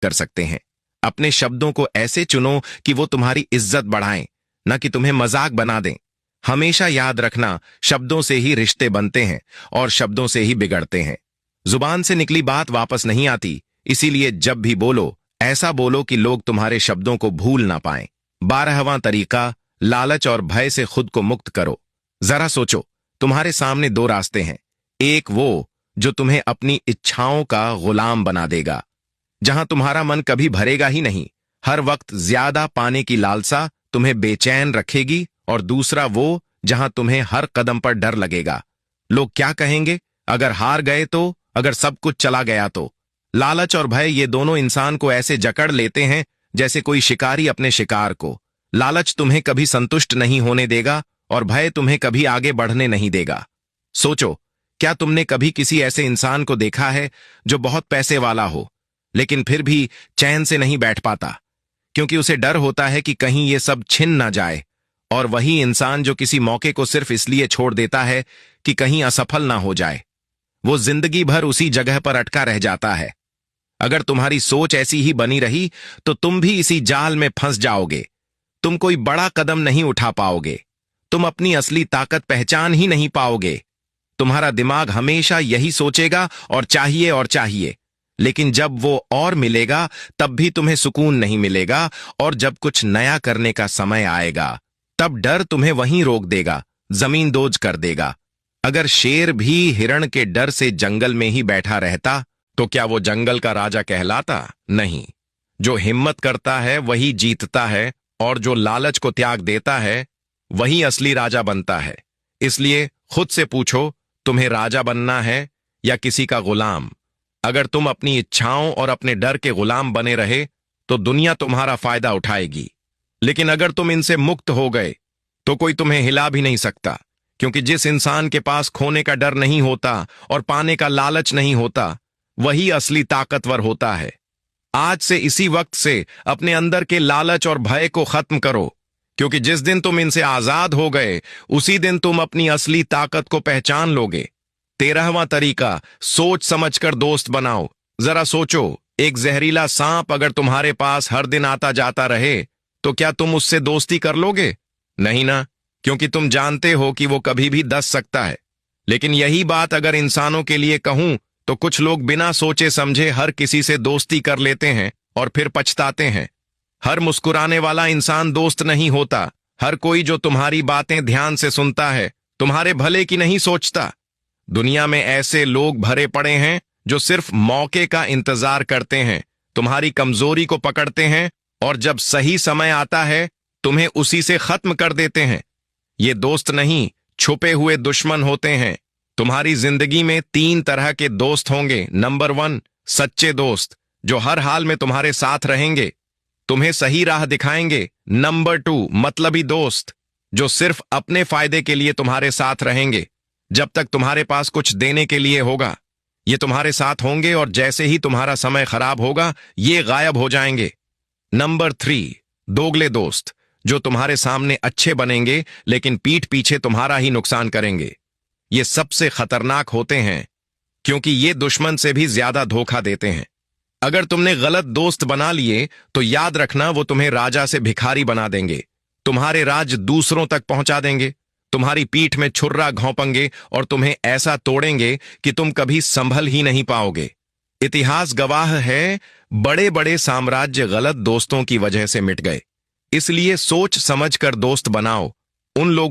कर सकते हैं। अपने शब्दों को ऐसे चुनो कि वो तुम्हारी इज्जत बढ़ाएं, न कि तुम्हें मजाक बना दें। हमेशा याद रखना, शब्दों से ही रिश्ते बनते हैं और शब्दों से ही बिगड़ते हैं। जुबान से निकली बात वापस नहीं आती, इसीलिए जब भी बोलो ऐसा बोलो कि लोग तुम्हारे शब्दों को भूल ना पाएं। 12वां तरीका, लालच और भय से खुद को मुक्त करो। जरा सोचो, तुम्हारे सामने दो रास्ते हैं। एक वो जो तुम्हें अपनी इच्छाओं का गुलाम बना देगा, जहां तुम्हारा मन कभी भरेगा ही नहीं, हर वक्त ज्यादा पाने की लालसा तुम्हें बेचैन रखेगी, और दूसरा वो जहां तुम्हें हर कदम पर डर लगेगा, लोग क्या कहेंगे, अगर हार गए तो, अगर सब कुछ चला गया तो। लालच और भय ये दोनों इंसान को ऐसे जकड़ लेते हैं जैसे कोई शिकारी अपने शिकार को। लालच तुम्हें कभी संतुष्ट नहीं होने देगा और भय तुम्हें कभी आगे बढ़ने नहीं देगा। सोचो, क्या तुमने कभी किसी ऐसे इंसान को देखा है जो बहुत पैसे वाला हो, लेकिन फिर भी चैन से नहीं बैठ पाता, क्योंकि उसे डर होता है कि कहीं ये सब छिन ना जाए? और वही इंसान जो किसी मौके को सिर्फ इसलिए छोड़ देता है कि कहीं असफल ना हो जाए, वो जिंदगी भर उसी जगह पर अटका रह जाता है। अगर तुम्हारी सोच ऐसी ही बनी रही तो तुम भी इसी जाल में फंस जाओगे। तुम कोई बड़ा कदम नहीं उठा पाओगे, तुम अपनी असली ताकत पहचान ही नहीं पाओगे। तुम्हारा दिमाग हमेशा यही सोचेगा और चाहिए, लेकिन जब वो और मिलेगा तब भी तुम्हें सुकून नहीं मिलेगा, और जब कुछ नया करने का समय आएगा तब डर तुम्हें वहीं रोक देगा, जमींदोज कर देगा। अगर शेर भी हिरण के डर से जंगल में ही बैठा रहता तो क्या वो जंगल का राजा कहलाता? नहीं। जो हिम्मत करता है वही जीतता है, और जो लालच को त्याग देता है वही असली राजा बनता है। इसलिए खुद से पूछो, तुम्हें राजा बनना है या किसी का गुलाम? अगर तुम अपनी इच्छाओं और अपने डर के गुलाम बने रहे तो दुनिया तुम्हारा फायदा उठाएगी, लेकिन अगर तुम इनसे मुक्त हो गए तो कोई तुम्हें हिला भी नहीं सकता, क्योंकि जिस इंसान के पास खोने का डर नहीं होता और पाने का लालच नहीं होता, वही असली ताकतवर होता है। आज से इसी वक्त से अपने अंदर के लालच और भय को खत्म करो, क्योंकि जिस दिन तुम इनसे आजाद हो गए उसी दिन तुम अपनी असली ताकत को पहचान लोगे। 13वां तरीका, सोच समझकर दोस्त बनाओ। जरा सोचो, एक जहरीला सांप अगर तुम्हारे पास हर दिन आता जाता रहे तो क्या तुम उससे दोस्ती कर लोगे? नहीं ना, क्योंकि तुम जानते हो कि वो कभी भी डस सकता है। लेकिन यही बात अगर इंसानों के लिए कहूं तो कुछ लोग बिना सोचे समझे हर किसी से दोस्ती कर लेते हैं और फिर पछताते हैं। हर मुस्कुराने वाला इंसान दोस्त नहीं होता। हर कोई जो तुम्हारी बातें ध्यान से सुनता है तुम्हारे भले की नहीं सोचता। दुनिया में ऐसे लोग भरे पड़े हैं जो सिर्फ मौके का इंतजार करते हैं, तुम्हारी कमजोरी को पकड़ते हैं, और जब सही समय आता है तुम्हें उसी से खत्म कर देते हैं। ये दोस्त नहीं, छुपे हुए दुश्मन होते हैं। तुम्हारी जिंदगी में 3 तरह के दोस्त होंगे। नंबर 1, सच्चे दोस्त जो हर हाल में तुम्हारे साथ रहेंगे, तुम्हें सही राह दिखाएंगे। नंबर 2, मतलबी दोस्त जो सिर्फ अपने फायदे के लिए तुम्हारे साथ रहेंगे। जब तक तुम्हारे पास कुछ देने के लिए होगा ये तुम्हारे साथ होंगे, और जैसे ही तुम्हारा समय खराब होगा ये गायब हो जाएंगे। नंबर 3, दोगले दोस्त जो तुम्हारे सामने अच्छे बनेंगे लेकिन पीठ पीछे तुम्हारा ही नुकसान करेंगे। ये सबसे खतरनाक होते हैं, क्योंकि ये दुश्मन से भी ज्यादा धोखा देते हैं। अगर तुमने गलत दोस्त बना लिए तो याद रखना, वो तुम्हें राजा से भिखारी बना देंगे, तुम्हारे राज दूसरों तक पहुंचा देंगे, तुम्हारी पीठ में छुर्रा घोंपेंगे और तुम्हें ऐसा तोड़ेंगे कि तुम कभी संभल ही नहीं पाओगे। इतिहास गवाह है, बड़े बड़े साम्राज्य गलत दोस्तों की वजह से मिट गए। इसलिए सोच समझकर दोस्त बनाओ, उन लोगों